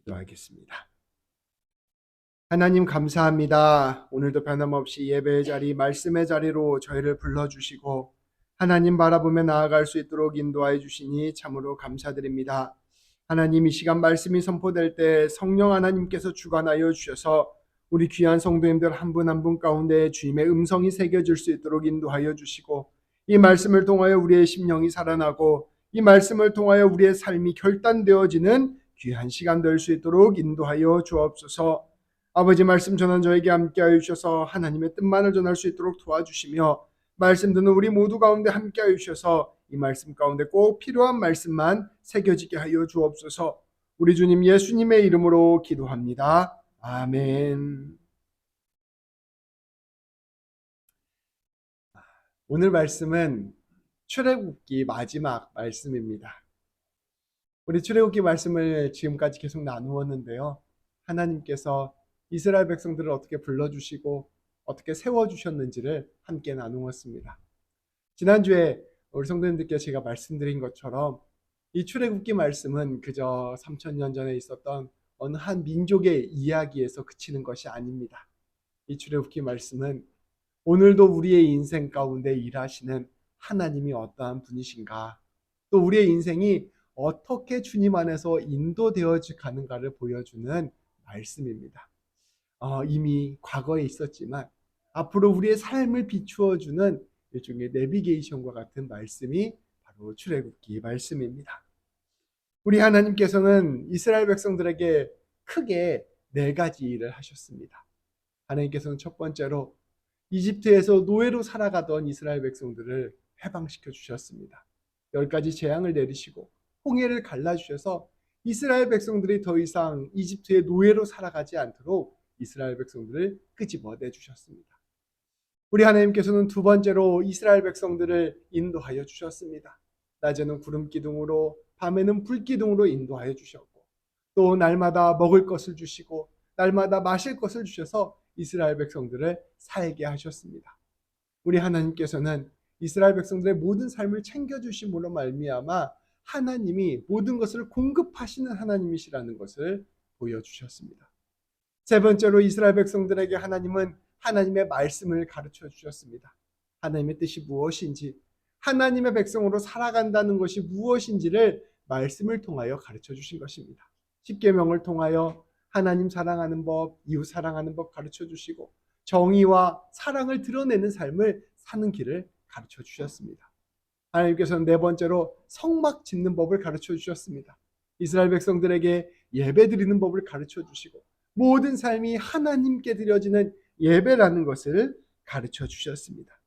기도하겠습니다. 하나님 감사합니다. 오늘도 변함없이 예배의 자리, 말씀의 자리로 저희를 불러주시고 하나님 바라보며 나아갈 수 있도록 인도하여 주시니 참으로 감사드립니다. 하나님, 이 시간 말씀이 선포될 때 성령 하나님께서 주관하여 주셔서 우리 귀한 성도님들 한 분 한 분 가운데 주님의 음성이 새겨질 수 있도록 인도하여 주시고, 이 말씀을 통하여 우리의 심령이 살아나고 이 말씀을 통하여 우리의 삶이 결단되어지는 귀한 시간 될 수 있도록 인도하여 주옵소서. 아버지, 말씀 전한 저에게 함께하여 주셔서 하나님의 뜻만을 전할 수 있도록 도와주시며, 말씀 듣는 우리 모두 가운데 함께하여 주셔서 이 말씀 가운데 꼭 필요한 말씀만 새겨지게 하여 주옵소서. 우리 주님 예수님의 이름으로 기도합니다. 아멘. 오늘 말씀은 출애굽기 마지막 말씀입니다. 우리 출애굽기 말씀을 지금까지 계속 나누었는데요, 하나님께서 이스라엘 백성들을 어떻게 불러주시고 어떻게 세워주셨는지를 함께 나누었습니다. 지난주에 우리 성도님들께 제가 말씀드린 것처럼 이 출애굽기 말씀은 그저 3000년 전에 있었던 어느 한 민족의 이야기에서 그치는 것이 아닙니다. 이 출애굽기 말씀은 오늘도 우리의 인생 가운데 일하시는 하나님이 어떠한 분이신가, 또 우리의 인생이 어떻게 주님 안에서 인도되어져 가는가를 보여주는 말씀입니다. 이미 과거에 있었지만 앞으로 우리의 삶을 비추어주는 일종의 내비게이션과 같은 말씀이 바로 출애굽기 말씀입니다. 우리 하나님께서는 이스라엘 백성들에게 크게 네 가지 일을 하셨습니다. 하나님께서는 첫 번째로 이집트에서 노예로 살아가던 이스라엘 백성들을 해방시켜 주셨습니다. 10가지 재앙을 내리시고 홍해를 갈라주셔서 이스라엘 백성들이 더 이상 이집트의 노예로 살아가지 않도록 이스라엘 백성들을 끄집어내 주셨습니다. 우리 하나님께서는 두 번째로 이스라엘 백성들을 인도하여 주셨습니다. 낮에는 구름 기둥으로, 밤에는 불 기둥으로 인도하여 주셨고, 또 날마다 먹을 것을 주시고 날마다 마실 것을 주셔서 이스라엘 백성들을 살게 하셨습니다. 우리 하나님께서는 이스라엘 백성들의 모든 삶을 챙겨주심으로 말미암아 하나님이 모든 것을 공급하시는 하나님이시라는 것을 보여주셨습니다. 세 번째로 이스라엘 백성들에게 하나님은 하나님의 말씀을 가르쳐 주셨습니다. 하나님의 뜻이 무엇인지, 하나님의 백성으로 살아간다는 것이 무엇인지를 말씀을 통하여 가르쳐 주신 것입니다. 십계명을 통하여 하나님 사랑하는 법, 이웃 사랑하는 법 가르쳐 주시고, 정의와 사랑을 드러내는 삶을 사는 길을 가르쳐 주셨습니다. 하나님께서는 네 번째로 성막 짓는 법을 가르쳐 주셨습니다. 이스라엘 백성들에게 예배 드리는 법을 가르쳐 주시고, 모든 삶이 하나님께 드려지는 예배라는 것을 가르쳐 주셨습니다.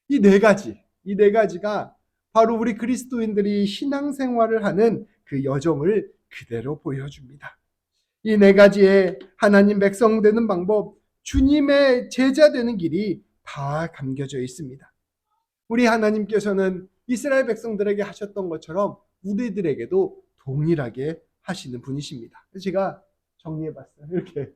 이 네 가지가 바로 우리 그리스도인들이 신앙생활을 하는 그 여정을 그대로 보여줍니다. 이 네 가지의 하나님 백성 되는 방법, 주님의 제자 되는 길이 다 담겨져 있습니다. 우리 하나님께서는 이스라엘 백성들에게 하셨던 것처럼 우리들에게도 동일하게 하시는 분이십니다. 제가 정리해봤어요. 이렇게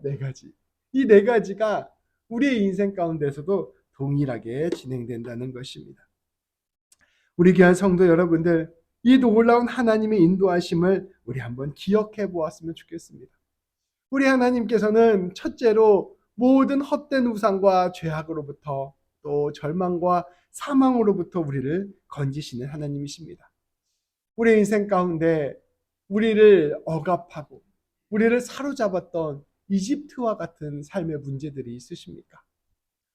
네 가지. 이 네 가지가 우리의 인생 가운데서도 동일하게 진행된다는 것입니다. 우리 귀한 성도 여러분들, 이 놀라운 하나님의 인도하심을 우리 한번 기억해 보았으면 좋겠습니다. 우리 하나님께서는 첫째로 모든 헛된 우상과 죄악으로부터, 또 절망과 사망으로부터 우리를 건지시는 하나님이십니다. 우리 인생 가운데 우리를 억압하고 우리를 사로잡았던 이집트와 같은 삶의 문제들이 있으십니까?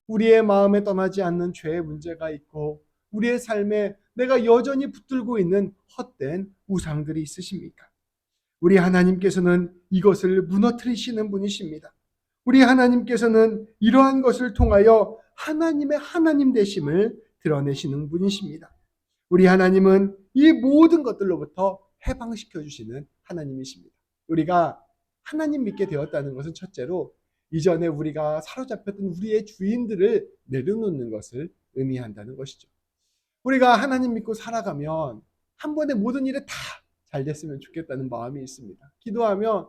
우리의 마음에 떠나지 않는 죄의 문제가 있고 우리의 삶에 내가 여전히 붙들고 있는 헛된 우상들이 있으십니까? 우리 하나님께서는 이것을 무너뜨리시는 분이십니다. 우리 하나님께서는 이러한 것을 통하여 하나님의 하나님 되심을 드러내시는 분이십니다. 우리 하나님은 이 모든 것들로부터 해방시켜 주시는 하나님이십니다. 우리가 하나님 믿게 되었다는 것은 첫째로 이전에 우리가 사로잡혔던 우리의 주인들을 내려놓는 것을 의미한다는 것이죠. 우리가 하나님 믿고 살아가면 한 번에 모든 일에 다 잘 됐으면 좋겠다는 마음이 있습니다. 기도하면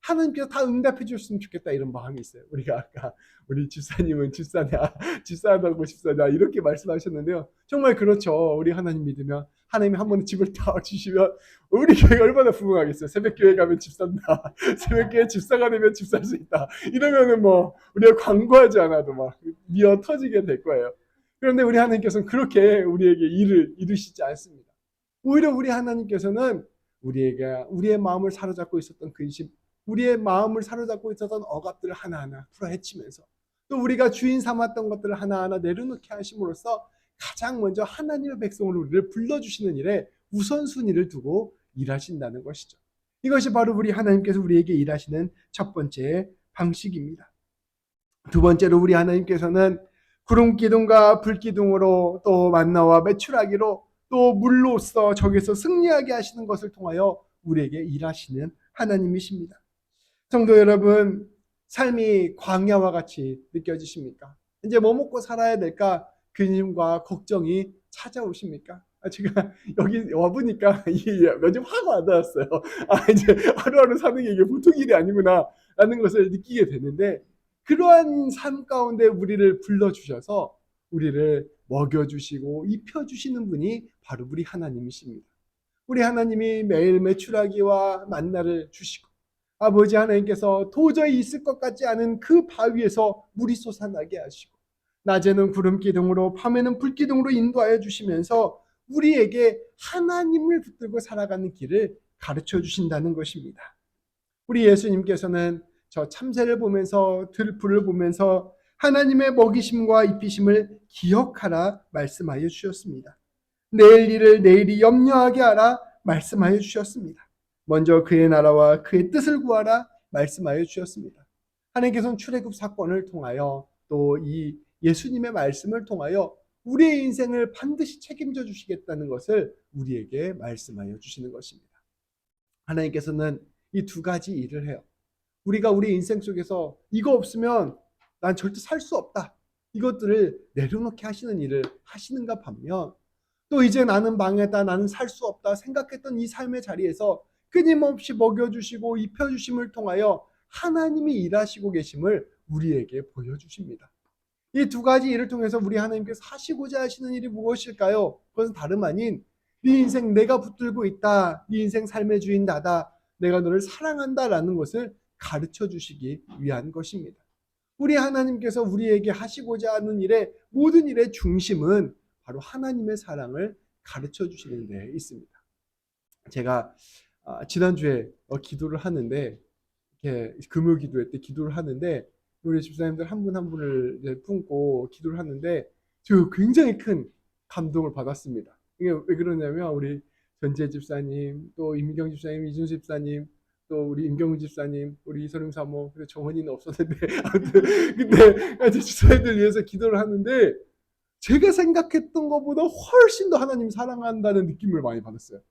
하나님께서 다 응답해 주셨으면 좋겠다 이런 마음이 있어요. 우리가 아까 우리 집사님은 집사냐 집사하고 집사냐 이렇게 말씀하셨는데요. 정말 그렇죠. 우리 하나님 믿으면 하나님이 한 번에 집을 다 주시면 우리 교회가 얼마나 부흥하겠어요. 새벽교회 가면 집 산다. 새벽교회 집사가 되면 집 살 수 있다. 이러면은 뭐 우리가 광고하지 않아도 막 미어 터지게 될 거예요. 그런데 우리 하나님께서는 그렇게 우리에게 일을 이루시지 않습니다. 오히려 우리 하나님께서는 우리의 마음을 사로잡고 있었던 근심, 우리의 마음을 사로잡고 있었던 억압들을 하나하나 풀어헤치면서 또 우리가 주인 삼았던 것들을 하나하나 내려놓게 하심으로써 가장 먼저 하나님의 백성으로 우리를 불러주시는 일에 우선순위를 두고 일하신다는 것이죠. 이것이 바로 우리 하나님께서 우리에게 일하시는 첫 번째 방식입니다. 두 번째로 우리 하나님께서는 구름 기둥과 불 기둥으로 또 만나와 메추라기로 또 물로써 적에서 승리하게 하시는 것을 통하여 우리에게 일하시는 하나님이십니다. 성도 여러분, 삶이 광야와 같이 느껴지십니까? 이제 뭐 먹고 살아야 될까? 근심과 걱정이 찾아오십니까? 제가 여기 와보니까 요즘 확 와닿았어요. 이제 하루하루 사는 게 이게 보통 일이 아니구나 라는 것을 느끼게 되는데, 그러한 삶 가운데 우리를 불러주셔서 우리를 먹여주시고 입혀주시는 분이 바로 우리 하나님이십니다. 우리 하나님이 매일 메추라기와 만나를 주시고 아버지 하나님께서 도저히 있을 것 같지 않은 그 바위에서 물이 솟아나게 하시고 낮에는 구름 기둥으로 밤에는 불 기둥으로 인도하여 주시면서 우리에게 하나님을 붙들고 살아가는 길을 가르쳐 주신다는 것입니다. 우리 예수님께서는 저 참새를 보면서 들불을 보면서 하나님의 먹이심과 입히심을 기억하라 말씀하여 주셨습니다. 내일 일을 내일이 염려하게 하라 말씀하여 주셨습니다. 먼저 그의 나라와 그의 뜻을 구하라 말씀하여 주셨습니다. 하나님께서는 출애굽 사건을 통하여 또 이 예수님의 말씀을 통하여 우리의 인생을 반드시 책임져 주시겠다는 것을 우리에게 말씀하여 주시는 것입니다. 하나님께서는 이 두 가지 일을 해요. 우리가 우리 인생 속에서 이거 없으면 난 절대 살 수 없다. 이것들을 내려놓게 하시는 일을 하시는가 반면 또 이제 나는 망했다, 나는 살 수 없다 생각했던 이 삶의 자리에서 끊임없이 먹여주시고 입혀주심을 통하여 하나님이 일하시고 계심을 우리에게 보여주십니다. 이 두 가지 일을 통해서 우리 하나님께서 하시고자 하시는 일이 무엇일까요? 그것은 다름 아닌 네 인생 내가 붙들고 있다. 네 인생 삶의 주인 나다. 내가 너를 사랑한다라는 것을 가르쳐 주시기 위한 것입니다. 우리 하나님께서 우리에게 하시고자 하는 일의 모든 일의 중심은 바로 하나님의 사랑을 가르쳐 주시는 데 있습니다. 제가 지난주에 기도를 하는데 이렇게 금요 기도회 때 기도를 하는데 우리 집사님들 한 분 한 분을 품고 기도를 하는데 저 굉장히 큰 감동을 받았습니다. 이게 왜 그러냐면 우리 전재 집사님, 또 임경 집사님, 이준수 집사님, 또 우리 임경우 집사님, 우리 이선웅 사모, 그리고 정원이는 없었는데 아무튼 근데 집사님들 위해서 기도를 하는데 제가 생각했던 것보다 훨씬 더 하나님 사랑한다는 느낌을 많이 받았어요.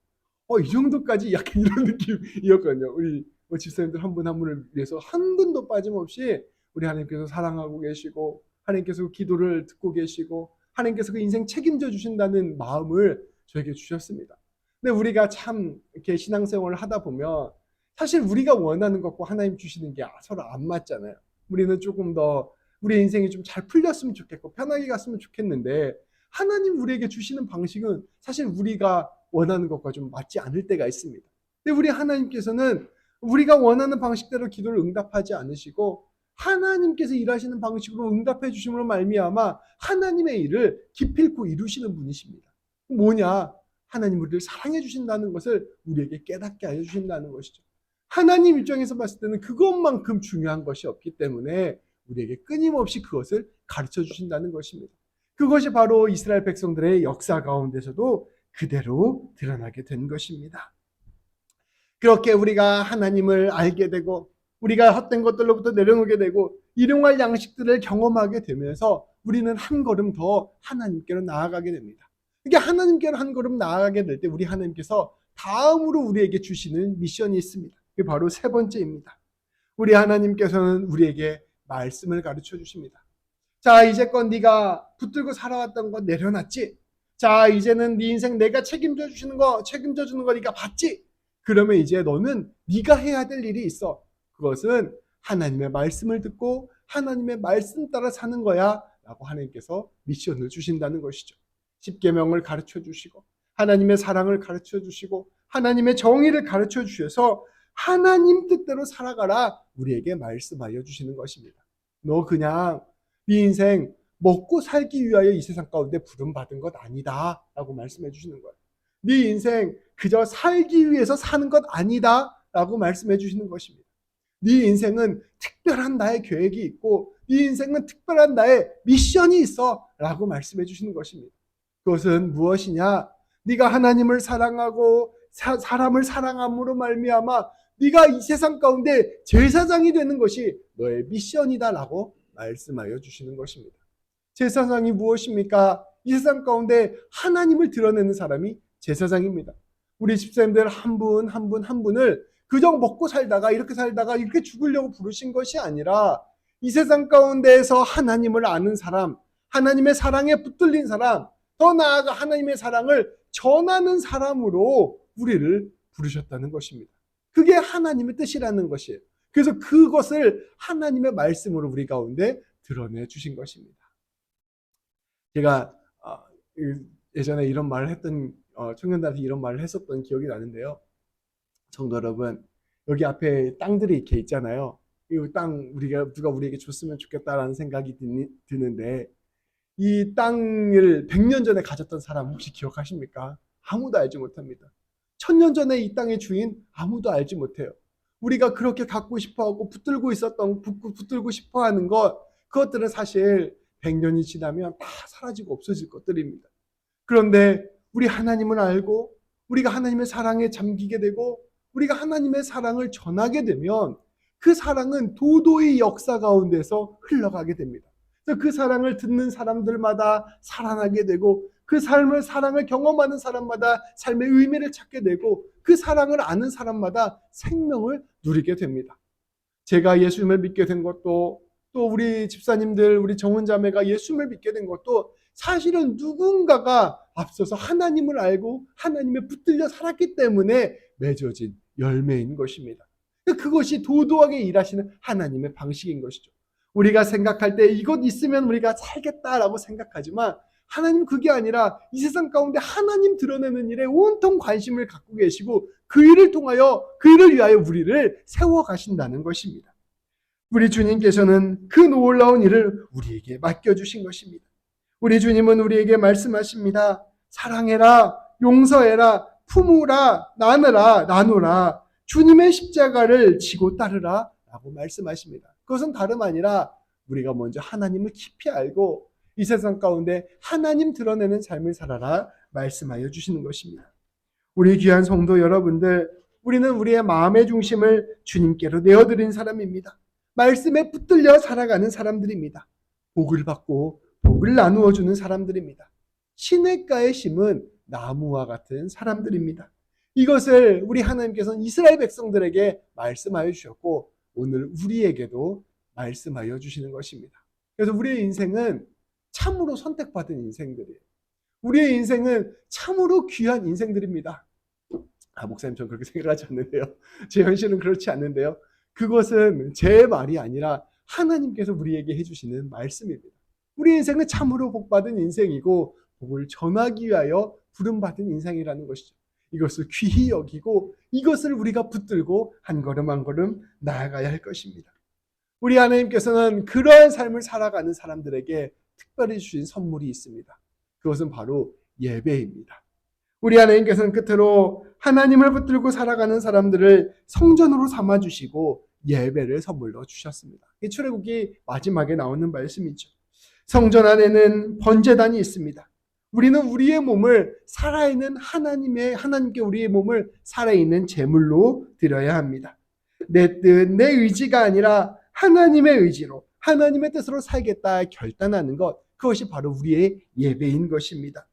이 정도까지 약간 이런 느낌이었거든요. 우리 집사님들 한 분 한 분을 위해서 한 분도 빠짐없이 우리 하나님께서 사랑하고 계시고 하나님께서 기도를 듣고 계시고 하나님께서 그 인생 책임져 주신다는 마음을 저에게 주셨습니다. 근데 우리가 참 이렇게 신앙생활을 하다 보면 사실 우리가 원하는 것과 하나님 주시는 게 서로 안 맞잖아요. 우리는 조금 더 우리 인생이 좀 잘 풀렸으면 좋겠고 편하게 갔으면 좋겠는데 하나님 우리에게 주시는 방식은 사실 우리가 원하는 것과 좀 맞지 않을 때가 있습니다. 근데 우리 하나님께서는 우리가 원하는 방식대로 기도를 응답하지 않으시고 하나님께서 일하시는 방식으로 응답해 주심으로 말미암아 하나님의 일을 기필코 이루시는 분이십니다. 뭐냐? 하나님 우리를 사랑해 주신다는 것을 우리에게 깨닫게 하여 주신다는 것이죠. 하나님 입장에서 봤을 때는 그것만큼 중요한 것이 없기 때문에 우리에게 끊임없이 그것을 가르쳐 주신다는 것입니다. 그것이 바로 이스라엘 백성들의 역사 가운데서도 그대로 드러나게 된 것입니다. 그렇게 우리가 하나님을 알게 되고 우리가 헛된 것들로부터 내려놓게 되고 일용할 양식들을 경험하게 되면서 우리는 한 걸음 더 하나님께로 나아가게 됩니다. 이게 하나님께로 한 걸음 나아가게 될 때 우리 하나님께서 다음으로 우리에게 주시는 미션이 있습니다. 그게 바로 세 번째입니다. 우리 하나님께서는 우리에게 말씀을 가르쳐 주십니다. 자, 이제껏 네가 붙들고 살아왔던 거 내려놨지? 자, 이제는 네 인생 내가 책임져 주시는 거, 책임져 주는 거 네가 봤지? 그러면 이제 너는 네가 해야 될 일이 있어. 그것은 하나님의 말씀을 듣고 하나님의 말씀 따라 사는 거야 라고 하나님께서 미션을 주신다는 것이죠. 십계명을 가르쳐 주시고 하나님의 사랑을 가르쳐 주시고 하나님의 정의를 가르쳐 주셔서 하나님 뜻대로 살아가라 우리에게 말씀하여 주시는 것입니다. 너 그냥 네 인생 먹고 살기 위하여 이 세상 가운데 부름받은 것 아니다 라고 말씀해 주시는 거예요. 네 인생 그저 살기 위해서 사는 것 아니다 라고 말씀해 주시는 것입니다. 네 인생은 특별한 나의 계획이 있고 네 인생은 특별한 나의 미션이 있어 라고 말씀해 주시는 것입니다. 그것은 무엇이냐? 네가 하나님을 사랑하고 사람을 사랑함으로 말미암아 네가 이 세상 가운데 제사장이 되는 것이 너의 미션이다 라고 말씀하여 주시는 것입니다. 제사장이 무엇입니까? 이 세상 가운데 하나님을 드러내는 사람이 제사장입니다. 우리 집사님들 한 분 한 분 한 분을 그저 먹고 살다가 이렇게 죽으려고 부르신 것이 아니라 이 세상 가운데에서 하나님을 아는 사람, 하나님의 사랑에 붙들린 사람, 더 나아가 하나님의 사랑을 전하는 사람으로 우리를 부르셨다는 것입니다. 그게 하나님의 뜻이라는 것이에요. 그래서 그것을 하나님의 말씀으로 우리 가운데 드러내 주신 것입니다. 제가 예전에 이런 말을 했던 청년들한테 이런 말을 했었던 기억이 나는데요. 성도 여러분, 여기 앞에 땅들이 이렇게 있잖아요. 이 땅 누가 우리에게 줬으면 좋겠다라는 생각이 드는데 이 땅을 100년 전에 가졌던 사람 혹시 기억하십니까? 아무도 알지 못합니다. 1000년 전에 이 땅의 주인 아무도 알지 못해요. 우리가 그렇게 갖고 싶어하고 붙들고 싶어하는 그것들은 사실 100년이 지나면 다 사라지고 없어질 것들입니다. 그런데 우리 하나님을 알고 우리가 하나님의 사랑에 잠기게 되고 우리가 하나님의 사랑을 전하게 되면 그 사랑은 도도히 역사 가운데서 흘러가게 됩니다. 그래서 그 사랑을 듣는 사람들마다 살아나게 되고 그 사랑을 경험하는 사람마다 삶의 의미를 찾게 되고 그 사랑을 아는 사람마다 생명을 누리게 됩니다. 제가 예수님을 믿게 된 것도 또 우리 집사님들, 우리 정은자매가 예수님을 믿게 된 것도 사실은 누군가가 앞서서 하나님을 알고 하나님에 붙들려 살았기 때문에 맺어진 열매인 것입니다. 그것이 도도하게 일하시는 하나님의 방식인 것이죠. 우리가 생각할 때 이것 있으면 우리가 살겠다라고 생각하지만 하나님 그게 아니라 이 세상 가운데 하나님 드러내는 일에 온통 관심을 갖고 계시고 그 일을 위하여 우리를 세워가신다는 것입니다. 우리 주님께서는 그 놀라운 일을 우리에게 맡겨주신 것입니다. 우리 주님은 우리에게 말씀하십니다. 사랑해라, 용서해라, 품으라, 나누라, 주님의 십자가를 지고 따르라 라고 말씀하십니다. 그것은 다름 아니라 우리가 먼저 하나님을 깊이 알고 이 세상 가운데 하나님 드러내는 삶을 살아라 말씀하여 주시는 것입니다. 우리 귀한 성도 여러분들, 우리는 우리의 마음의 중심을 주님께로 내어드린 사람입니다. 말씀에 붙들려 살아가는 사람들입니다. 복을 받고 복을 나누어 주는 사람들입니다. 시냇가에 심은 나무와 같은 사람들입니다. 이것을 우리 하나님께서는 이스라엘 백성들에게 말씀하여 주셨고 오늘 우리에게도 말씀하여 주시는 것입니다. 그래서 우리의 인생은 참으로 선택받은 인생들이에요. 우리의 인생은 참으로 귀한 인생들입니다. 목사님 저는 그렇게 생각하지 않는데요. 제 현실은 그렇지 않는데요. 그것은 제 말이 아니라 하나님께서 우리에게 해주시는 말씀입니다. 우리 인생은 참으로 복받은 인생이고 복을 전하기 위하여 부름받은 인생이라는 것이죠. 이것을 귀히 여기고 이것을 우리가 붙들고 한 걸음 한 걸음 나아가야 할 것입니다. 우리 하나님께서는 그러한 삶을 살아가는 사람들에게 특별히 주신 선물이 있습니다. 그것은 바로 예배입니다. 우리 하나님께서는 끝으로 하나님을 붙들고 살아가는 사람들을 성전으로 삼아주시고 예배를 선물로 주셨습니다. 이 출애굽기 마지막에 나오는 말씀이죠. 성전 안에는 번제단이 있습니다. 우리는 우리의 몸을 살아있는 하나님께 우리의 몸을 살아있는 제물로 드려야 합니다. 내 뜻, 내 의지가 아니라 하나님의 의지로 하나님의 뜻으로 살겠다 결단하는 것, 그것이 바로 우리의 예배인 것입니다.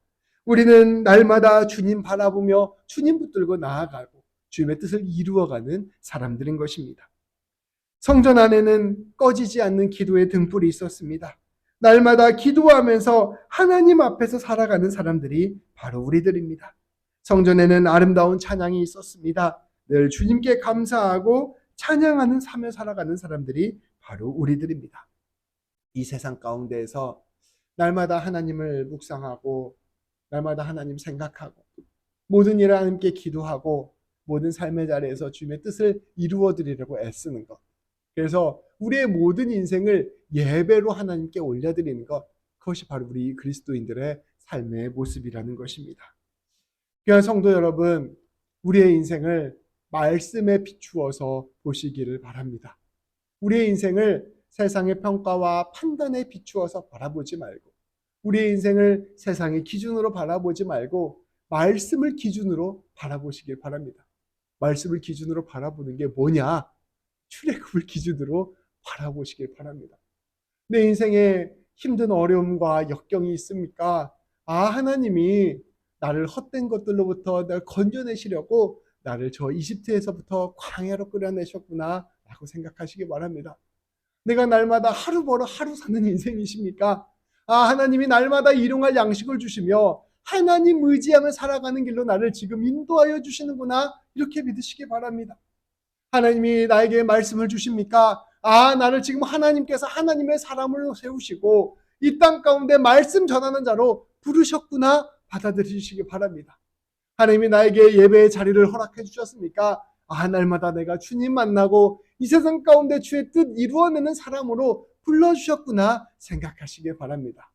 우리는 날마다 주님 바라보며 주님 붙들고 나아가고 주님의 뜻을 이루어가는 사람들인 것입니다. 성전 안에는 꺼지지 않는 기도의 등불이 있었습니다. 날마다 기도하면서 하나님 앞에서 살아가는 사람들이 바로 우리들입니다. 성전에는 아름다운 찬양이 있었습니다. 늘 주님께 감사하고 찬양하는 삶을 살아가는 사람들이 바로 우리들입니다. 이 세상 가운데에서 날마다 하나님을 묵상하고 날마다 하나님 생각하고 모든 일을 하나님께 기도하고 모든 삶의 자리에서 주님의 뜻을 이루어 드리려고 애쓰는 것. 그래서 우리의 모든 인생을 예배로 하나님께 올려드리는 것. 그것이 바로 우리 그리스도인들의 삶의 모습이라는 것입니다. 귀한 성도 여러분, 우리의 인생을 말씀에 비추어서 보시기를 바랍니다. 우리의 인생을 세상의 평가와 판단에 비추어서 바라보지 말고 우리의 인생을 세상의 기준으로 바라보지 말고 말씀을 기준으로 바라보시길 바랍니다. 말씀을 기준으로 바라보는 게 뭐냐? 출애굽을 기준으로 바라보시길 바랍니다. 내 인생에 힘든 어려움과 역경이 있습니까? 하나님이 나를 헛된 것들로부터 나를 건져내시려고 나를 저 이집트에서부터 광야로 끌어내셨구나 라고 생각하시기 바랍니다. 내가 날마다 하루 벌어 하루 사는 인생이십니까? 하나님이 날마다 일용할 양식을 주시며 하나님 의지하며 살아가는 길로 나를 지금 인도하여 주시는구나 이렇게 믿으시기 바랍니다. 하나님이 나에게 말씀을 주십니까? 나를 지금 하나님께서 하나님의 사람으로 세우시고 이 땅 가운데 말씀 전하는 자로 부르셨구나 받아들이시기 바랍니다. 하나님이 나에게 예배의 자리를 허락해 주셨습니까? 날마다 내가 주님 만나고 이 세상 가운데 주의 뜻 이루어내는 사람으로 불러주셨구나 생각하시길 바랍니다.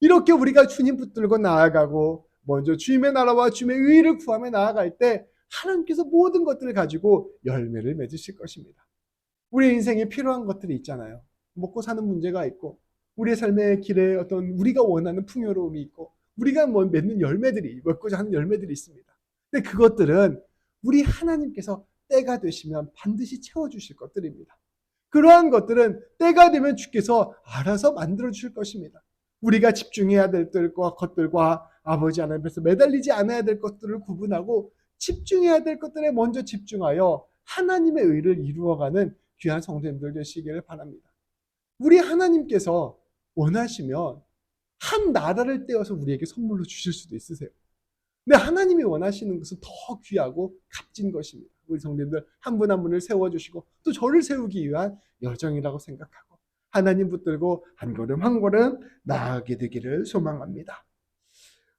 이렇게 우리가 주님 붙들고 나아가고 먼저 주님의 나라와 주님의 의를 구하며 나아갈 때 하나님께서 모든 것들을 가지고 열매를 맺으실 것입니다. 우리 인생에 필요한 것들이 있잖아요. 먹고 사는 문제가 있고 우리의 삶의 길에 어떤 우리가 원하는 풍요로움이 있고 우리가 맺는 열매들이 먹고자 하는 열매들이 있습니다. 근데 그것들은 우리 하나님께서 때가 되시면 반드시 채워주실 것들입니다. 그러한 것들은 때가 되면 주께서 알아서 만들어 주실 것입니다. 우리가 집중해야 될 것들과 아버지 하나님께서 매달리지 않아야 될 것들을 구분하고 집중해야 될 것들에 먼저 집중하여 하나님의 의를 이루어가는 귀한 성도님들 되시기를 바랍니다. 우리 하나님께서 원하시면 한 나라를 떼어서 우리에게 선물로 주실 수도 있으세요. 근데 하나님이 원하시는 것은 더 귀하고 값진 것입니다. 우리 성도님들 한 분 한 분을 세워주시고 또 저를 세우기 위한 여정이라고 생각하고 하나님 붙들고 한 걸음 한 걸음 나아가게 되기를 소망합니다.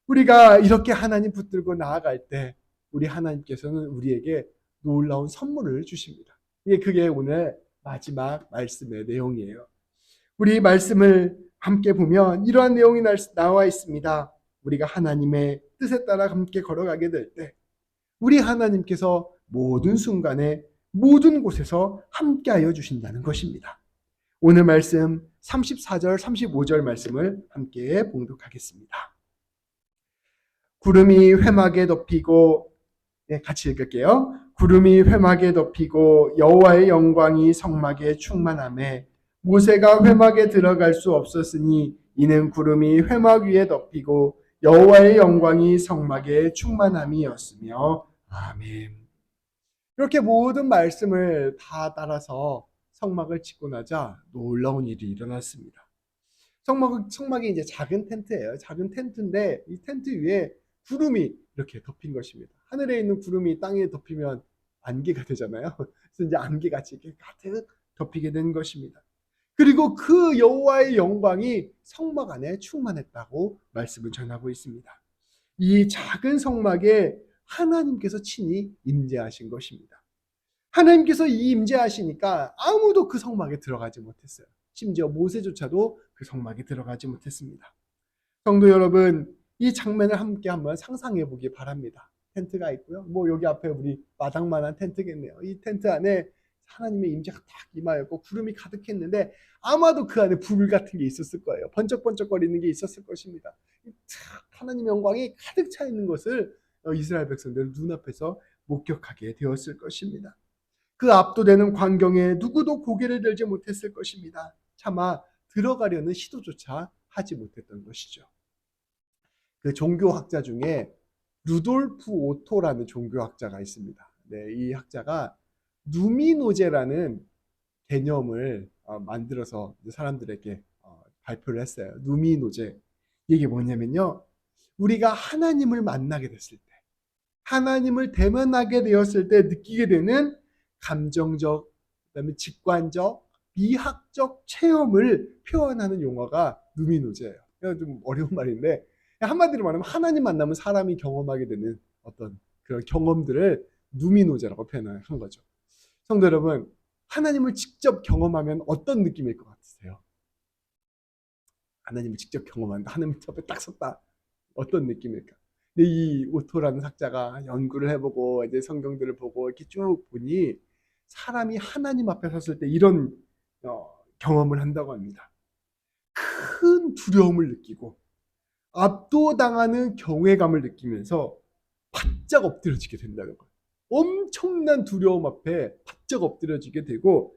우리가 이렇게 하나님 붙들고 나아갈 때 우리 하나님께서는 우리에게 놀라운 선물을 주십니다. 그게 오늘 마지막 말씀의 내용이에요. 우리 말씀을 함께 보면 이러한 내용이 나와 있습니다. 우리가 하나님의 뜻에 따라 함께 걸어가게 될 때 우리 하나님께서 모든 순간에 모든 곳에서 함께하여 주신다는 것입니다. 오늘 말씀 34절 35절 말씀을 함께 봉독하겠습니다. 구름이 회막에 덮이고 같이 읽을게요. 구름이 회막에 덮이고 여호와의 영광이 성막에 충만하매 모세가 회막에 들어갈 수 없었으니 이는 구름이 회막 위에 덮이고 여호와의 영광이 성막에 충만함이었으며 아멘. 이렇게 모든 말씀을 다 따라서 성막을 짓고 나자 놀라운 일이 일어났습니다. 성막이 이제 작은 텐트예요. 작은 텐트인데 이 텐트 위에 구름이 이렇게 덮인 것입니다. 하늘에 있는 구름이 땅에 덮이면 안개가 되잖아요. 그래서 이제 안개같이 이렇게 가득 덮이게 된 것입니다. 그리고 그 여호와의 영광이 성막 안에 충만했다고 말씀을 전하고 있습니다. 이 작은 성막에 하나님께서 친히 임재하신 것입니다. 하나님께서 이 임재하시니까 아무도 그 성막에 들어가지 못했어요. 심지어 모세조차도 그 성막에 들어가지 못했습니다. 성도 여러분, 이 장면을 함께 한번 상상해 보기 바랍니다. 텐트가 있고요. 여기 앞에 우리 마당만한 텐트겠네요. 이 텐트 안에 하나님의 임재가 딱 임하였고 구름이 가득했는데 아마도 그 안에 불 같은 게 있었을 거예요. 번쩍번쩍거리는 게 있었을 것입니다. 하나님의 영광이 가득 차 있는 것을 이스라엘 백성들 눈앞에서 목격하게 되었을 것입니다. 그 압도되는 광경에 누구도 고개를 들지 못했을 것입니다. 차마 들어가려는 시도조차 하지 못했던 것이죠. 그 종교학자 중에 루돌프 오토라는 종교학자가 있습니다. 이 학자가 누미노제라는 개념을 만들어서 사람들에게 발표를 했어요. 누미노제. 이게 뭐냐면요. 우리가 하나님을 만나게 됐을 때, 하나님을 대면하게 되었을 때 느끼게 되는 감정적, 그다음에 직관적, 미학적 체험을 표현하는 용어가 누미노제예요. 좀 어려운 말인데 한마디로 말하면 하나님 만나면 사람이 경험하게 되는 어떤 그런 경험들을 누미노제라고 표현한 거죠. 성도 여러분, 하나님을 직접 경험하면 어떤 느낌일 것 같으세요? 하나님을 직접 경험한다. 하나님 앞에 딱 섰다. 어떤 느낌일까? 근데 이 오토라는 학자가 연구를 해보고 이제 성경들을 보고 이렇게 쭉 보니 사람이 하나님 앞에 섰을 때 이런 경험을 한다고 합니다. 큰 두려움을 느끼고 압도당하는 경외감을 느끼면서 바짝 엎드려지게 된다는 거예요. 엄청난 두려움 앞에 바짝 엎드려지게 되고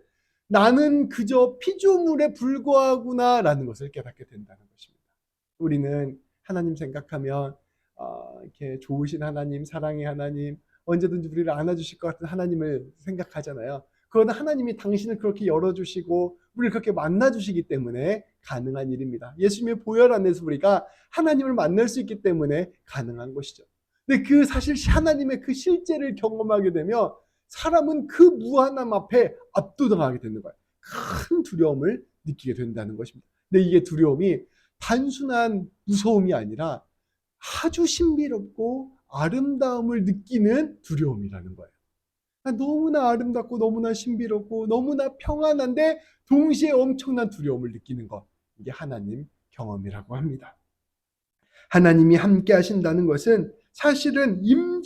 나는 그저 피조물에 불과하구나라는 것을 깨닫게 된다는 것입니다. 우리는 하나님 생각하면 이렇게 좋으신 하나님, 사랑의 하나님, 언제든지 우리를 안아주실 것 같은 하나님을 생각하잖아요. 그러나 하나님이 당신을 그렇게 열어주시고 우리를 그렇게 만나주시기 때문에 가능한 일입니다. 예수님의 보혈 안에서 우리가 하나님을 만날 수 있기 때문에 가능한 것이죠. 근데 그 사실 하나님의 그 실제를 경험하게 되면 사람은 그 무한함 앞에 압도당하게 되는 거예요. 큰 두려움을 느끼게 된다는 것입니다. 근데 이게 두려움이 단순한 무서움이 아니라 아주 신비롭고 아름다움을 느끼는 두려움이라는 거예요. 너무나 아름답고 너무나 신비롭고 너무나 평안한데 동시에 엄청난 두려움을 느끼는 것. 이게 하나님 경험이라고 합니다. 하나님이 함께 하신다는 것은 사실은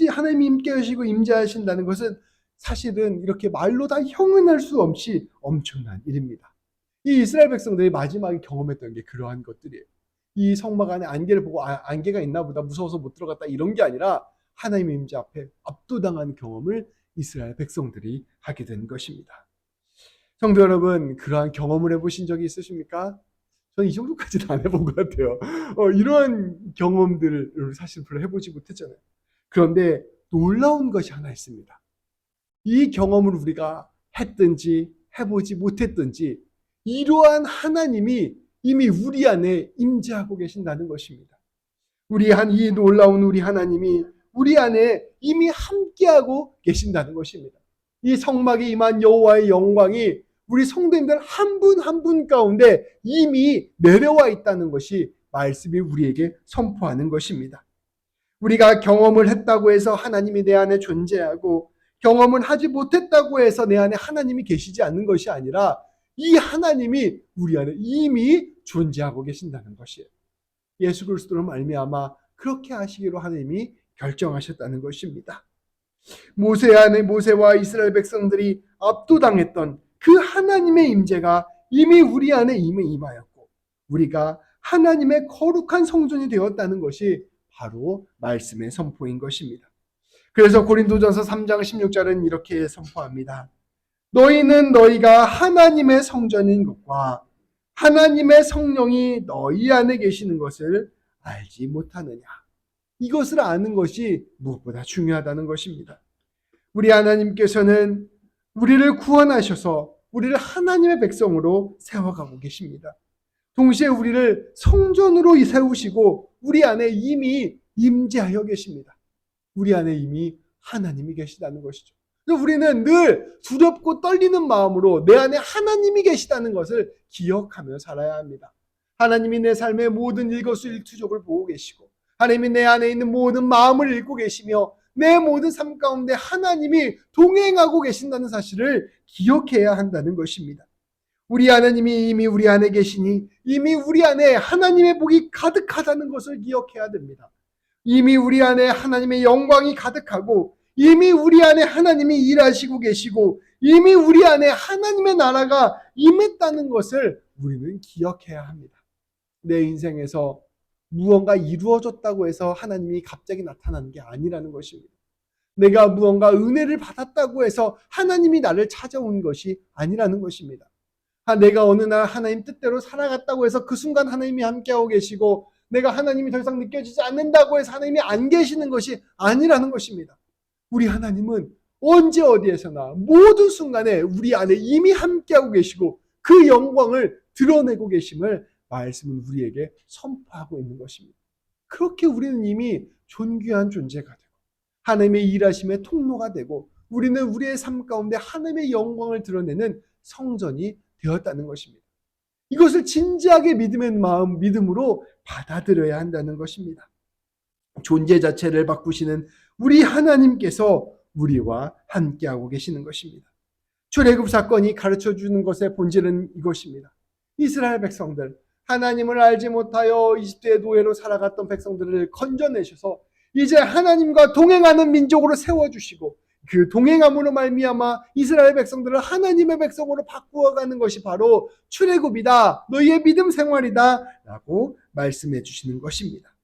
하나님이 함께 하시고 임재하신다는 것은 사실은 이렇게 말로 다 형언할 수 없이 엄청난 일입니다. 이 이스라엘 백성들이 마지막에 경험했던 게 그러한 것들이에요. 이 성막 안에 안개를 보고 안개가 있나 보다 무서워서 못 들어갔다 이런 게 아니라 하나님의 임재 앞에 압도당한 경험을 이스라엘 백성들이 하게 된 것입니다. 성도 여러분, 그러한 경험을 해보신 적이 있으십니까? 저는 이 정도까지는 안 해본 것 같아요. 이러한 경험들을 사실 별로 해보지 못했잖아요. 그런데 놀라운 것이 하나 있습니다. 이 경험을 우리가 했든지 해보지 못했든지 이러한 하나님이 이미 우리 안에 임재하고 계신다는 것입니다. 이 놀라운 우리 하나님이 우리 안에 이미 함께하고 계신다는 것입니다. 이 성막에 임한 여호와의 영광이 우리 성도님들 한 분 한 분 가운데 이미 내려와 있다는 것이 말씀이 우리에게 선포하는 것입니다. 우리가 경험을 했다고 해서 하나님이 내 안에 존재하고 경험을 하지 못했다고 해서 내 안에 하나님이 계시지 않는 것이 아니라 이 하나님이 우리 안에 이미 존재하고 계신다는 것이에요. 예수 그리스도로 말미암아 그렇게 하시기로 하나님이 결정하셨다는 것입니다. 모세와 이스라엘 백성들이 압도당했던 그 하나님의 임재가 이미 우리 안에 이미 임하였고 우리가 하나님의 거룩한 성전이 되었다는 것이 바로 말씀의 선포인 것입니다. 그래서 고린도전서 3장 16절은 이렇게 선포합니다. 너희는 너희가 하나님의 성전인 것과 하나님의 성령이 너희 안에 계시는 것을 알지 못하느냐. 이것을 아는 것이 무엇보다 중요하다는 것입니다. 우리 하나님께서는 우리를 구원하셔서 우리를 하나님의 백성으로 세워가고 계십니다. 동시에 우리를 성전으로 세우시고 우리 안에 이미 임재하여 계십니다. 우리 안에 이미 하나님이 계시다는 것이죠. 우리는 늘 두렵고 떨리는 마음으로 내 안에 하나님이 계시다는 것을 기억하며 살아야 합니다. 하나님이 내 삶의 모든 일거수일투족을 보고 계시고 하나님이 내 안에 있는 모든 마음을 읽고 계시며 내 모든 삶 가운데 하나님이 동행하고 계신다는 사실을 기억해야 한다는 것입니다. 우리 하나님이 이미 우리 안에 계시니 이미 우리 안에 하나님의 복이 가득하다는 것을 기억해야 됩니다. 이미 우리 안에 하나님의 영광이 가득하고 이미 우리 안에 하나님이 일하시고 계시고 이미 우리 안에 하나님의 나라가 임했다는 것을 우리는 기억해야 합니다. 내 인생에서 무언가 이루어졌다고 해서 하나님이 갑자기 나타나는 게 아니라는 것입니다. 내가 무언가 은혜를 받았다고 해서 하나님이 나를 찾아온 것이 아니라는 것입니다. 내가 어느 날 하나님 뜻대로 살아갔다고 해서 그 순간 하나님이 함께하고 계시고 내가 하나님이 더 이상 느껴지지 않는다고 해서 하나님이 안 계시는 것이 아니라는 것입니다. 우리 하나님은 언제 어디에서나 모든 순간에 우리 안에 이미 함께하고 계시고 그 영광을 드러내고 계심을 말씀은 우리에게 선포하고 있는 것입니다. 그렇게 우리는 이미 존귀한 존재가 되고 하나님의 일하심의 통로가 되고 우리는 우리의 삶 가운데 하나님의 영광을 드러내는 성전이 되었다는 것입니다. 이것을 진지하게 믿음으로 받아들여야 한다는 것입니다. 존재 자체를 바꾸시는 우리 하나님께서 우리와 함께하고 계시는 것입니다. 출애굽 사건이 가르쳐주는 것의 본질은 이것입니다. 이스라엘 백성들, 하나님을 알지 못하여 이집트의 노예로 살아갔던 백성들을 건져내셔서 이제 하나님과 동행하는 민족으로 세워주시고, 그 동행함으로 말미암아 이스라엘 백성들을 하나님의 백성으로 바꾸어가는 것이 바로 출애굽이다, 너희의 믿음 생활이다 라고 말씀해 주시는 것입니다.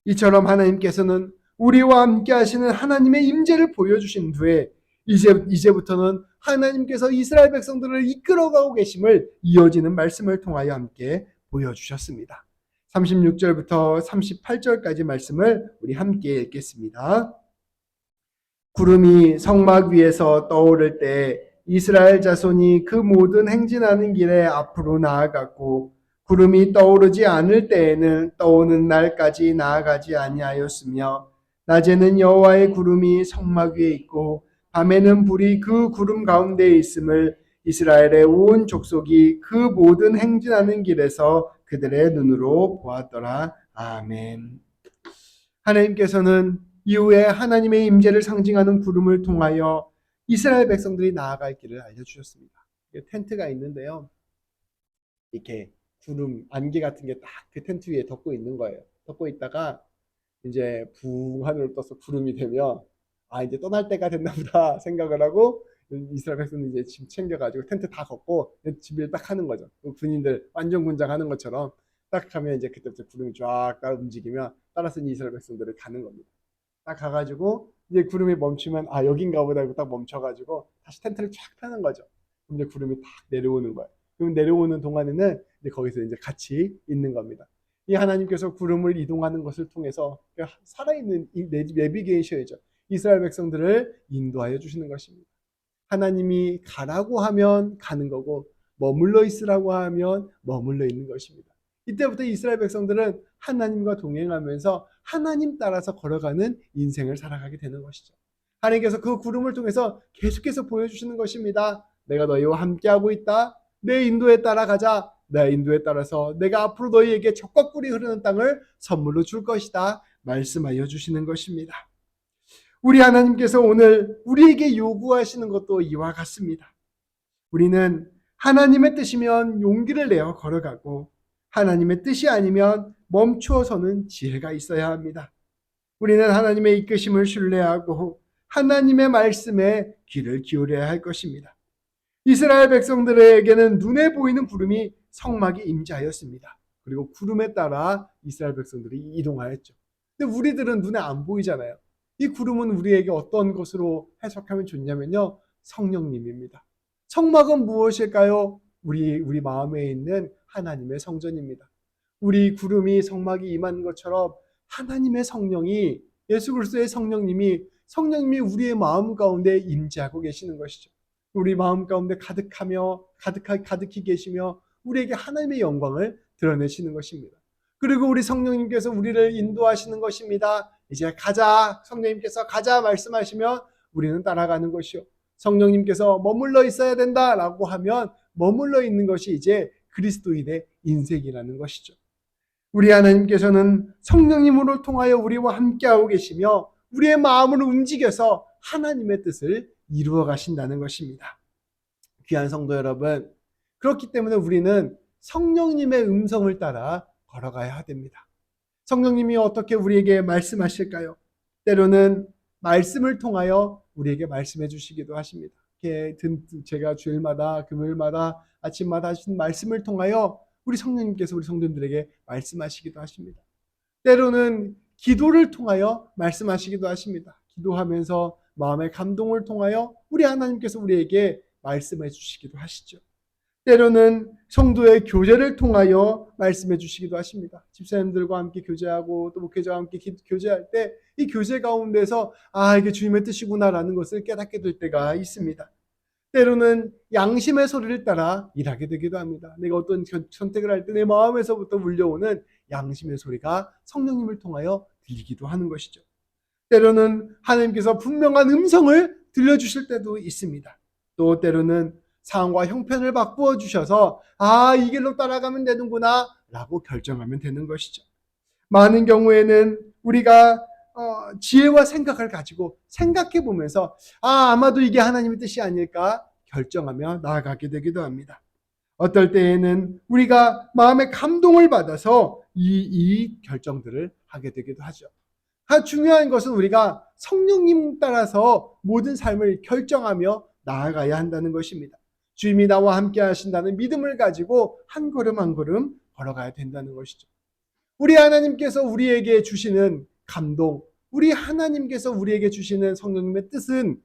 이처럼 하나님께서는 우리와 함께 하시는 하나님의 임재를 보여주신 후에 이제부터는 하나님께서 이스라엘 백성들을 이끌어가고 계심을 이어지는 말씀을 통하여 함께 보여주셨습니다. 36절부터 38절까지 말씀을 우리 함께 읽겠습니다. 구름이 성막 위에서 떠오를 때 이스라엘 자손이 그 모든 행진하는 길에 앞으로 나아갔고, 구름이 떠오르지 않을 때에는 떠오는 날까지 나아가지 아니하였으며, 낮에는 여호와의 구름이 성막 위에 있고 밤에는 불이 그 구름 가운데에 있음을 이스라엘의 온 족속이 그 모든 행진하는 길에서 그들의 눈으로 보았더라. 아멘. 하나님께서는 이후에 하나님의 임재를 상징하는 구름을 통하여 이스라엘 백성들이 나아갈 길을 알려주셨습니다. 텐트가 있는데요, 이렇게 구름 안개 같은 게 딱 그 텐트 위에 덮고 있는 거예요. 덮고 있다가 이제 붕하늘로 떠서 구름이 되면 이제 떠날 때가 됐나 보다 생각을 하고 이스라엘 백성은 이제 짐 챙겨가지고 텐트 다 걷고 준비를 딱 하는 거죠. 군인들 완전 군장하는 것처럼 딱 하면 이제 그때부터 구름이 쫙 따라 움직이면 따라서 이스라엘 백성들을 가는 겁니다. 딱 가가지고 이제 구름이 멈추면 여긴가 보다 하고 딱 멈춰가지고 다시 텐트를 쫙 펴는 거죠. 그럼 이제 구름이 딱 내려오는 거예요. 그럼 내려오는 동안에는 이제 거기서 이제 같이 있는 겁니다. 이 하나님께서 구름을 이동하는 것을 통해서 살아있는 이 내비게이션이죠. 이스라엘 백성들을 인도하여 주시는 것입니다. 하나님이 가라고 하면 가는 거고, 머물러 있으라고 하면 머물러 있는 것입니다. 이때부터 이스라엘 백성들은 하나님과 동행하면서 하나님 따라서 걸어가는 인생을 살아가게 되는 것이죠. 하나님께서 그 구름을 통해서 계속해서 보여주시는 것입니다. 내가 너희와 함께하고 있다. 내 인도에 따라가자. 내 인도에 따라서 내가 앞으로 너희에게 젖과 꿀이 흐르는 땅을 선물로 줄 것이다 말씀하여 주시는 것입니다. 우리 하나님께서 오늘 우리에게 요구하시는 것도 이와 같습니다. 우리는 하나님의 뜻이면 용기를 내어 걸어가고, 하나님의 뜻이 아니면 멈추어서는 지혜가 있어야 합니다. 우리는 하나님의 이끄심을 신뢰하고 하나님의 말씀에 귀를 기울여야 할 것입니다. 이스라엘 백성들에게는 눈에 보이는 구름이 성막에 임재하였습니다. 그리고 구름에 따라 이스라엘 백성들이 이동하였죠. 근데 우리들은 눈에 안 보이잖아요. 이 구름은 우리에게 어떤 것으로 해석하면 좋냐면요, 성령님입니다. 성막은 무엇일까요? 우리 마음에 있는 하나님의 성전입니다. 우리 구름이 성막이 임한 것처럼 하나님의 성령이, 예수 그리스도의 성령님이 우리의 마음 가운데 임재하고 계시는 것이죠. 우리 마음 가운데 가득히 계시며 우리에게 하나님의 영광을 드러내시는 것입니다. 그리고 우리 성령님께서 우리를 인도하시는 것입니다. 이제 가자, 성령님께서 가자 말씀하시면 우리는 따라가는 것이요. 성령님께서 머물러 있어야 된다라고 하면 머물러 있는 것이 이제 그리스도인의 인생이라는 것이죠. 우리 하나님께서는 성령님으로 통하여 우리와 함께하고 계시며 우리의 마음을 움직여서 하나님의 뜻을 이루어 가신다는 것입니다. 귀한 성도 여러분, 그렇기 때문에 우리는 성령님의 음성을 따라 걸어가야 됩니다. 성령님이 어떻게 우리에게 말씀하실까요? 때로는 말씀을 통하여 우리에게 말씀해 주시기도 하십니다. 제가 주일마다, 금요일마다, 아침마다 하신 말씀을 통하여 우리 성령님께서 우리 성도님들에게 말씀하시기도 하십니다. 때로는 기도를 통하여 말씀하시기도 하십니다. 기도하면서 마음의 감동을 통하여 우리 하나님께서 우리에게 말씀해 주시기도 하시죠. 때로는 성도의 교제를 통하여 말씀해 주시기도 하십니다. 집사님들과 함께 교제하고 또 목회자와 함께 교제할 때 이 교제 가운데서 이게 주님의 뜻이구나라는 것을 깨닫게 될 때가 있습니다. 때로는 양심의 소리를 따라 일하게 되기도 합니다. 내가 어떤 선택을 할 때 내 마음에서부터 울려오는 양심의 소리가 성령님을 통하여 들리기도 하는 것이죠. 때로는 하나님께서 분명한 음성을 들려주실 때도 있습니다. 또 때로는 상황과 형편을 바꾸어 주셔서 이 길로 따라가면 되는구나 라고 결정하면 되는 것이죠. 많은 경우에는 우리가 지혜와 생각을 가지고 생각해 보면서 아마도 이게 하나님의 뜻이 아닐까 결정하며 나아가게 되기도 합니다. 어떨 때에는 우리가 마음의 감동을 받아서 이 결정들을 하게 되기도 하죠. 중요한 것은 우리가 성령님 따라서 모든 삶을 결정하며 나아가야 한다는 것입니다. 주님이 나와 함께 하신다는 믿음을 가지고 한 걸음 한 걸음 걸어가야 된다는 것이죠. 우리 하나님께서 우리에게 주시는 감동, 우리 하나님께서 우리에게 주시는 성령님의 뜻은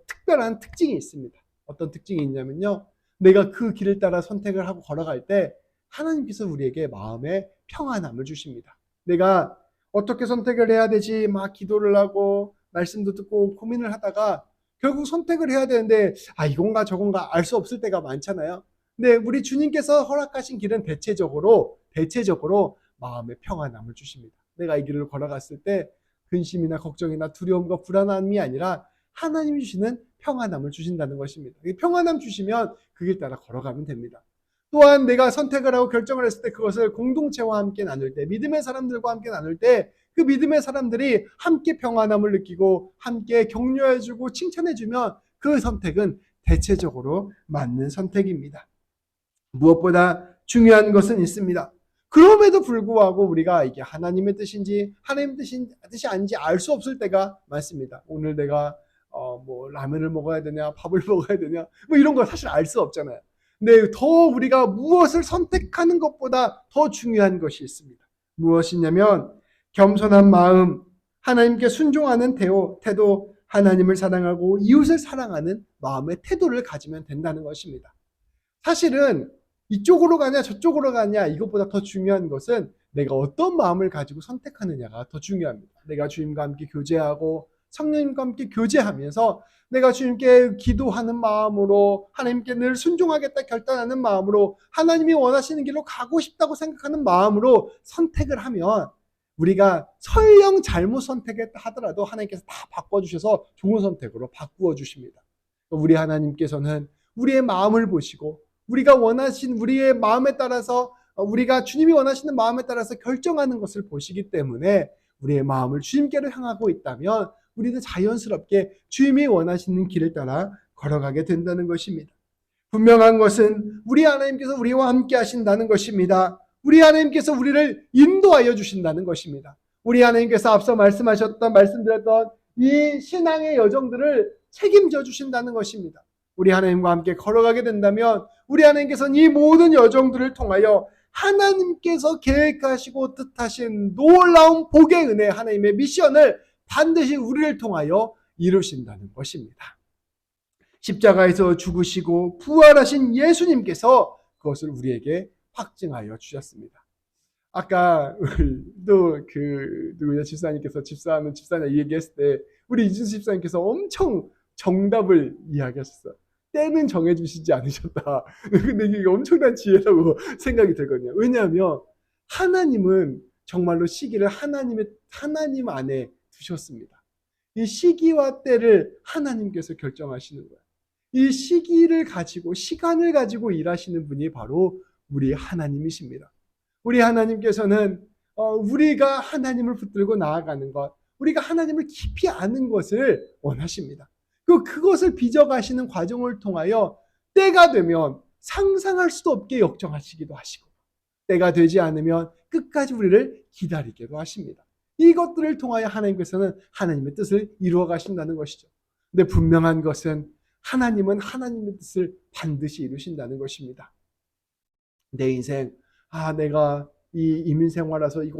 특별한 특징이 있습니다. 어떤 특징이 있냐면요. 내가 그 길을 따라 선택을 하고 걸어갈 때 하나님께서 우리에게 마음의 평안함을 주십니다. 내가 어떻게 선택을 해야 되지 막 기도를 하고 말씀도 듣고 고민을 하다가 결국 선택을 해야 되는데 이건가 저건가 알 수 없을 때가 많잖아요. 근데 우리 주님께서 허락하신 길은 대체적으로 마음의 평안함을 주십니다. 내가 이 길을 걸어갔을 때 근심이나 걱정이나 두려움과 불안함이 아니라 하나님이 주시는 평안함을 주신다는 것입니다. 평안함 주시면 그 길 따라 걸어가면 됩니다. 또한 내가 선택을 하고 결정을 했을 때 그것을 공동체와 함께 나눌 때, 믿음의 사람들과 함께 나눌 때 그 믿음의 사람들이 함께 평안함을 느끼고 함께 격려해주고 칭찬해주면 그 선택은 대체적으로 맞는 선택입니다. 무엇보다 중요한 것은 있습니다. 그럼에도 불구하고 우리가 이게 하나님의 뜻인지 하나님의 뜻이 아닌지 알 수 없을 때가 많습니다. 오늘 내가 라면을 먹어야 되냐 밥을 먹어야 되냐 이런 거 사실 알 수 없잖아요. 근데 더 우리가 무엇을 선택하는 것보다 더 중요한 것이 있습니다. 무엇이냐면 겸손한 마음, 하나님께 순종하는 태도, 하나님을 사랑하고 이웃을 사랑하는 마음의 태도를 가지면 된다는 것입니다. 사실은 이쪽으로 가냐 저쪽으로 가냐 이것보다 더 중요한 것은 내가 어떤 마음을 가지고 선택하느냐가 더 중요합니다. 내가 주님과 함께 교제하고 성령님과 함께 교제하면서 내가 주님께 기도하는 마음으로 하나님께 늘 순종하겠다 결단하는 마음으로 하나님이 원하시는 길로 가고 싶다고 생각하는 마음으로 선택을 하면 우리가 설령 잘못 선택했다 하더라도 하나님께서 다 바꿔주셔서 좋은 선택으로 바꾸어 주십니다. 우리 하나님께서는 우리의 마음을 보시고 우리가 원하신 우리의 마음에 따라서 우리가 주님이 원하시는 마음에 따라서 결정하는 것을 보시기 때문에 우리의 마음을 주님께로 향하고 있다면 우리는 자연스럽게 주님이 원하시는 길을 따라 걸어가게 된다는 것입니다. 분명한 것은 우리 하나님께서 우리와 함께 하신다는 것입니다. 우리 하나님께서 우리를 인도하여 주신다는 것입니다. 우리 하나님께서 앞서 말씀드렸던 이 신앙의 여정들을 책임져 주신다는 것입니다. 우리 하나님과 함께 걸어가게 된다면 우리 하나님께서는 이 모든 여정들을 통하여 하나님께서 계획하시고 뜻하신 놀라운 복의 은혜, 하나님의 미션을 반드시 우리를 통하여 이루신다는 것입니다. 십자가에서 죽으시고 부활하신 예수님께서 그것을 우리에게 확증하여 주셨습니다. 아까 또 누구냐 집사님께서 집사님 얘기했을 때 우리 이준수 집사님께서 엄청 정답을 이야기하셨어요. 때는 정해주시지 않으셨다. 근데 이게 엄청난 지혜라고 생각이 들거든요. 왜냐하면 하나님은 정말로 시기를 하나님 안에 두셨습니다. 이 시기와 때를 하나님께서 결정하시는 거예요. 이 시기를 가지고 시간을 가지고 일하시는 분이 바로 우리 하나님이십니다. 우리 하나님께서는 우리가 하나님을 붙들고 나아가는 것, 우리가 하나님을 깊이 아는 것을 원하십니다. 그것을 빚어가시는 과정을 통하여 때가 되면 상상할 수도 없게 역정하시기도 하시고 때가 되지 않으면 끝까지 우리를 기다리기도 하십니다. 이것들을 통하여 하나님께서는 하나님의 뜻을 이루어 가신다는 것이죠. 근데 분명한 것은 하나님은 하나님의 뜻을 반드시 이루신다는 것입니다. 내 인생 내가 이 이민 생활라서 이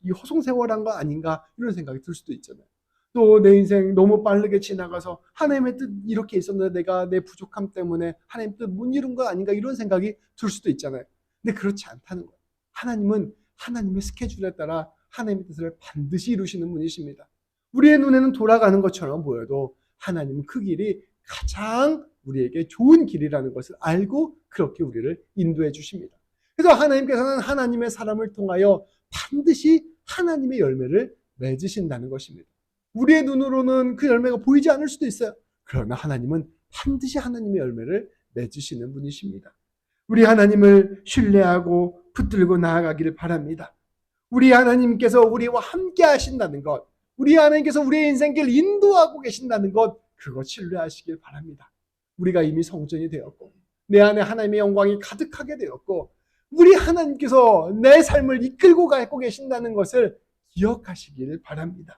허송 생활한 거 아닌가 이런 생각이 들 수도 있잖아요. 또 내 인생 너무 빠르게 지나가서 하나님의 뜻 이렇게 있었는데 내가 내 부족함 때문에 하나님의 뜻 못 이룬 거 아닌가 이런 생각이 들 수도 있잖아요. 근데 그렇지 않다는 거예요. 하나님은 하나님의 스케줄에 따라 하나님의 뜻을 반드시 이루시는 분이십니다. 우리의 눈에는 돌아가는 것처럼 보여도 하나님은 그 길이 가장 우리에게 좋은 길이라는 것을 알고 그렇게 우리를 인도해 주십니다. 그래서 하나님께서는 하나님의 사람을 통하여 반드시 하나님의 열매를 맺으신다는 것입니다. 우리의 눈으로는 그 열매가 보이지 않을 수도 있어요. 그러나 하나님은 반드시 하나님의 열매를 맺으시는 분이십니다. 우리 하나님을 신뢰하고 붙들고 나아가기를 바랍니다. 우리 하나님께서 우리와 함께 하신다는 것, 우리 하나님께서 우리의 인생길 인도하고 계신다는 것, 그것 신뢰하시길 바랍니다. 우리가 이미 성전이 되었고 내 안에 하나님의 영광이 가득하게 되었고 우리 하나님께서 내 삶을 이끌고 가고 계신다는 것을 기억하시길 바랍니다.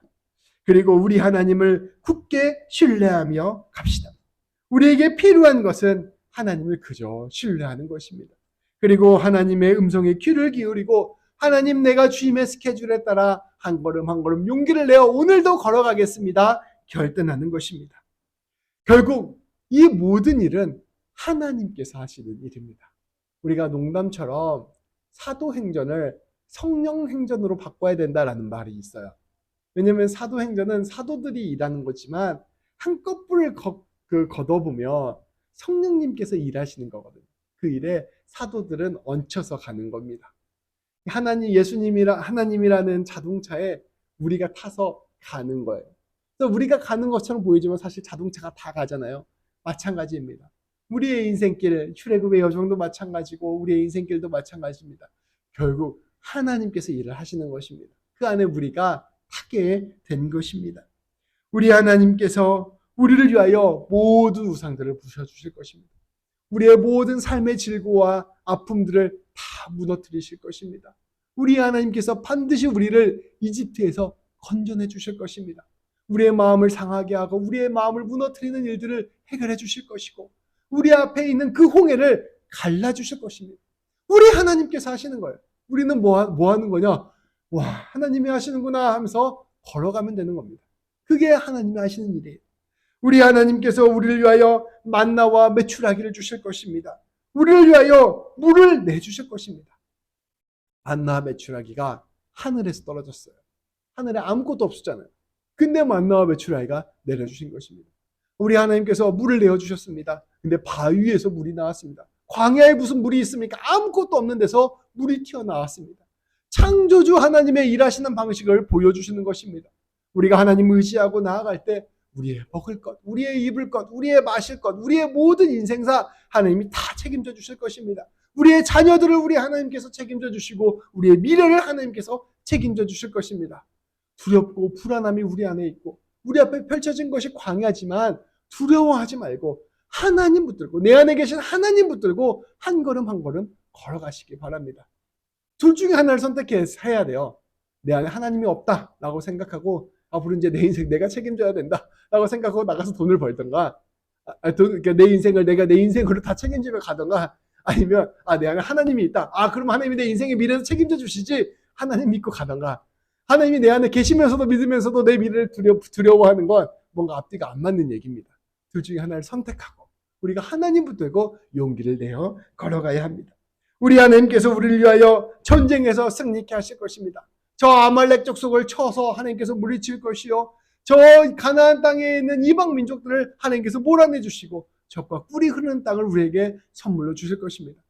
그리고 우리 하나님을 굳게 신뢰하며 갑시다. 우리에게 필요한 것은 하나님을 그저 신뢰하는 것입니다. 그리고 하나님의 음성에 귀를 기울이고 하나님, 내가 주님의 스케줄에 따라 한 걸음 한 걸음 용기를 내어 오늘도 걸어가겠습니다. 결단하는 것입니다. 결국 이 모든 일은 하나님께서 하시는 일입니다. 우리가 농담처럼 사도행전을 성령행전으로 바꿔야 된다라는 말이 있어요. 왜냐하면 사도행전은 사도들이 일하는 거지만 한꺼풀을 걷어보면 성령님께서 일하시는 거거든요. 그 일에 사도들은 얹혀서 가는 겁니다. 하나님이라는 자동차에 우리가 타서 가는 거예요. 그래서 우리가 가는 것처럼 보이지만 사실 자동차가 다 가잖아요. 마찬가지입니다. 우리의 인생길, 출애굽의 여정도 마찬가지고 우리의 인생길도 마찬가지입니다. 결국 하나님께서 일을 하시는 것입니다. 그 안에 우리가 타게 된 것입니다. 우리 하나님께서 우리를 위하여 모든 우상들을 부셔주실 것입니다. 우리의 모든 삶의 질고와 아픔들을 다 무너뜨리실 것입니다. 우리 하나님께서 반드시 우리를 이집트에서 건져내 주실 것입니다. 우리의 마음을 상하게 하고 우리의 마음을 무너뜨리는 일들을 해결해 주실 것이고 우리 앞에 있는 그 홍해를 갈라주실 것입니다. 우리 하나님께서 하시는 거예요. 우리는 뭐 하는 거냐? 와, 하나님이 하시는구나 하면서 걸어가면 되는 겁니다. 그게 하나님이 하시는 일이에요. 우리 하나님께서 우리를 위하여 만나와 메추라기를 주실 것입니다. 우리를 위하여 물을 내주실 것입니다. 만나와 메추라기가 하늘에서 떨어졌어요. 하늘에 아무것도 없었잖아요. 근데 만나와 메추라기가 내려주신 것입니다. 우리 하나님께서 물을 내어주셨습니다. 근데 바위에서 물이 나왔습니다. 광야에 무슨 물이 있습니까? 아무것도 없는 데서 물이 튀어나왔습니다. 창조주 하나님의 일하시는 방식을 보여주시는 것입니다. 우리가 하나님을 의지하고 나아갈 때 우리의 먹을 것, 우리의 입을 것, 우리의 마실 것, 우리의 모든 인생사 하나님이 다 책임져 주실 것입니다. 우리의 자녀들을 우리 하나님께서 책임져 주시고 우리의 미래를 하나님께서 책임져 주실 것입니다. 두렵고 불안함이 우리 안에 있고 우리 앞에 펼쳐진 것이 광야지만 두려워하지 말고 하나님 붙들고 내 안에 계신 하나님 붙들고 한 걸음 한 걸음 걸어가시기 바랍니다. 둘 중에 하나를 선택해야 돼요. 내 안에 하나님이 없다라고 생각하고 앞으로 이제 내 인생 내가 책임져야 된다라고 생각하고 나가서 돈을 벌던가, 그러니까 내 인생을 내가 내 인생으로 다 책임지며 가던가, 아니면 내 안에 하나님이 있다. 그럼 하나님이 내 인생의 미래를 책임져 주시지. 하나님 믿고 가던가. 하나님이 내 안에 계시면서도 믿으면서도 내 미래를 두려워하는 건 뭔가 앞뒤가 안 맞는 얘기입니다. 둘 중에 하나를 선택하고 우리가 하나님 붙들고 용기를 내어 걸어가야 합니다. 우리 하나님께서 우리를 위하여 전쟁에서 승리케 하실 것입니다. 저 아말렉 족속을 쳐서 하나님께서 물리칠 것이요, 저 가나안 땅에 있는 이방 민족들을 하나님께서 몰아내 주시고 적과 꿀이 흐르는 땅을 우리에게 선물로 주실 것입니다.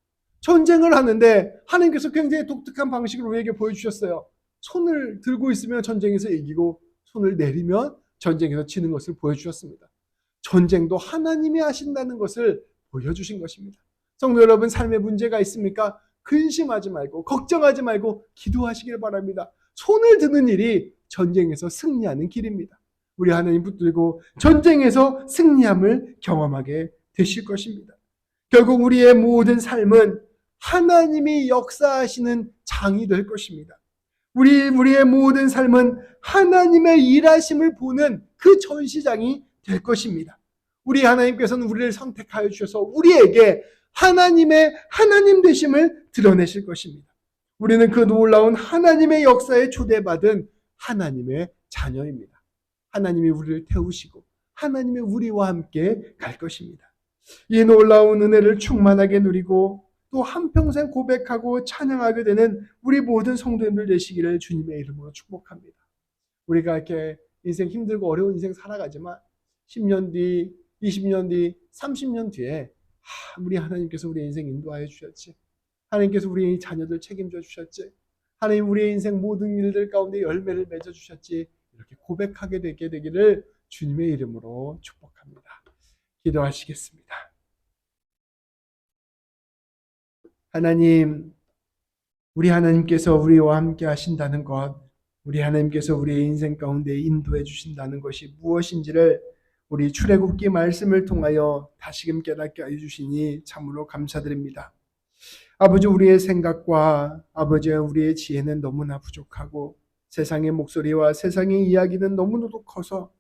전쟁을 하는데 하나님께서 굉장히 독특한 방식으로 우리에게 보여주셨어요. 손을 들고 있으면 전쟁에서 이기고 손을 내리면 전쟁에서 지는 것을 보여주셨습니다. 전쟁도 하나님이 하신다는 것을 보여주신 것입니다. 성도 여러분, 삶에 문제가 있습니까? 근심하지 말고 걱정하지 말고 기도하시길 바랍니다. 손을 드는 일이 전쟁에서 승리하는 길입니다. 우리 하나님 붙들고 전쟁에서 승리함을 경험하게 되실 것입니다. 결국 우리의 모든 삶은 하나님이 역사하시는 장이 될 것입니다. 우리의 모든 삶은 하나님의 일하심을 보는 그 전시장이 될 것입니다. 우리 하나님께서는 우리를 선택하여 주셔서 우리에게 하나님의 하나님 되심을 드러내실 것입니다. 우리는 그 놀라운 하나님의 역사에 초대받은 하나님의 자녀입니다. 하나님이 우리를 태우시고 하나님이 우리와 함께 갈 것입니다. 이 놀라운 은혜를 충만하게 누리고 또 한평생 고백하고 찬양하게 되는 우리 모든 성도님들 되시기를 주님의 이름으로 축복합니다. 우리가 이렇게 인생 힘들고 어려운 인생 살아가지만 10년 뒤, 20년 뒤, 30년 뒤에 우리 하나님께서 우리 인생 인도하여 주셨지. 하나님께서 우리 자녀들 책임져 주셨지. 하나님 우리의 인생 모든 일들 가운데 열매를 맺어 주셨지. 이렇게 고백하게 되게 되기를 주님의 이름으로 축복합니다. 기도하시겠습니다. 하나님, 우리 하나님께서 우리와 함께 하신다는 것, 우리 하나님께서 우리의 인생 가운데 인도해 주신다는 것이 무엇인지를 우리 출애굽기 말씀을 통하여 다시금 깨닫게 하여 주시니 참으로 감사드립니다. 아버지, 우리의 생각과 아버지 우리의 지혜는 너무나 부족하고 세상의 목소리와 세상의 이야기는 너무나도 커서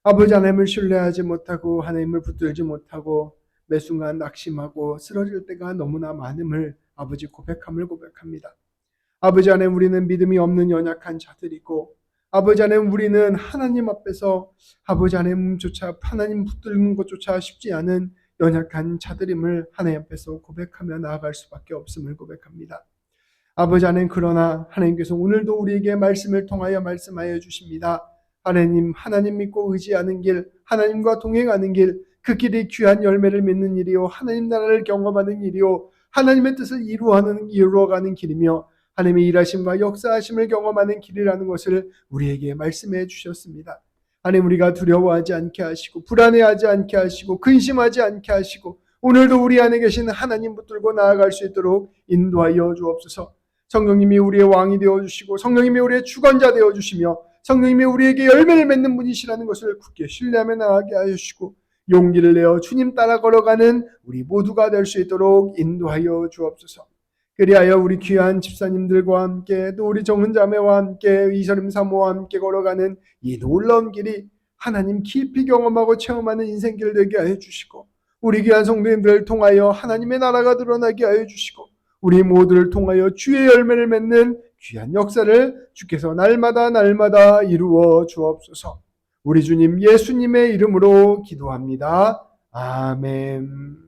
아버지 하나님을 신뢰하지 못하고 하나님을 붙들지 못하고 매 순간 낙심하고 쓰러질 때가 너무나 많음을 아버지 고백합니다. 아버지 하나님, 우리는 믿음이 없는 연약한 자들이고 아버지 하나님, 우리는 하나님 앞에서 아버지 하나님조차 하나님 붙들는 것조차 쉽지 않은 연약한 자들임을 하나님 앞에서 고백하며 나아갈 수밖에 없음을 고백합니다. 아버지 하나님, 그러나 하나님께서 오늘도 우리에게 말씀을 통하여 말씀하여 주십니다. 하나님 믿고 의지하는 길, 하나님과 동행하는 길, 그 길이 귀한 열매를 맺는 일이요 하나님 나라를 경험하는 일이요 하나님의 뜻을 이루어가는 길이며 하나님의 일하심과 역사하심을 경험하는 길이라는 것을 우리에게 말씀해 주셨습니다. 하나님, 우리가 두려워하지 않게 하시고 불안해하지 않게 하시고 근심하지 않게 하시고 오늘도 우리 안에 계신 하나님 붙들고 나아갈 수 있도록 인도하여 주옵소서. 성령님이 우리의 왕이 되어주시고 성령님이 우리의 주관자 되어주시며 성령님이 우리에게 열매를 맺는 분이시라는 것을 굳게 신뢰하며 나아가게 하시고 용기를 내어 주님 따라 걸어가는 우리 모두가 될 수 있도록 인도하여 주옵소서. 그리하여 우리 귀한 집사님들과 함께 또 우리 정은 자매와 함께 이서림 사모와 함께 걸어가는 이 놀라운 길이 하나님 깊이 경험하고 체험하는 인생길 되게 하여 주시고 우리 귀한 성도님들을 통하여 하나님의 나라가 드러나게 하여 주시고 우리 모두를 통하여 주의 열매를 맺는 귀한 역사를 주께서 날마다 이루어 주옵소서. 우리 주님 예수님의 이름으로 기도합니다. 아멘.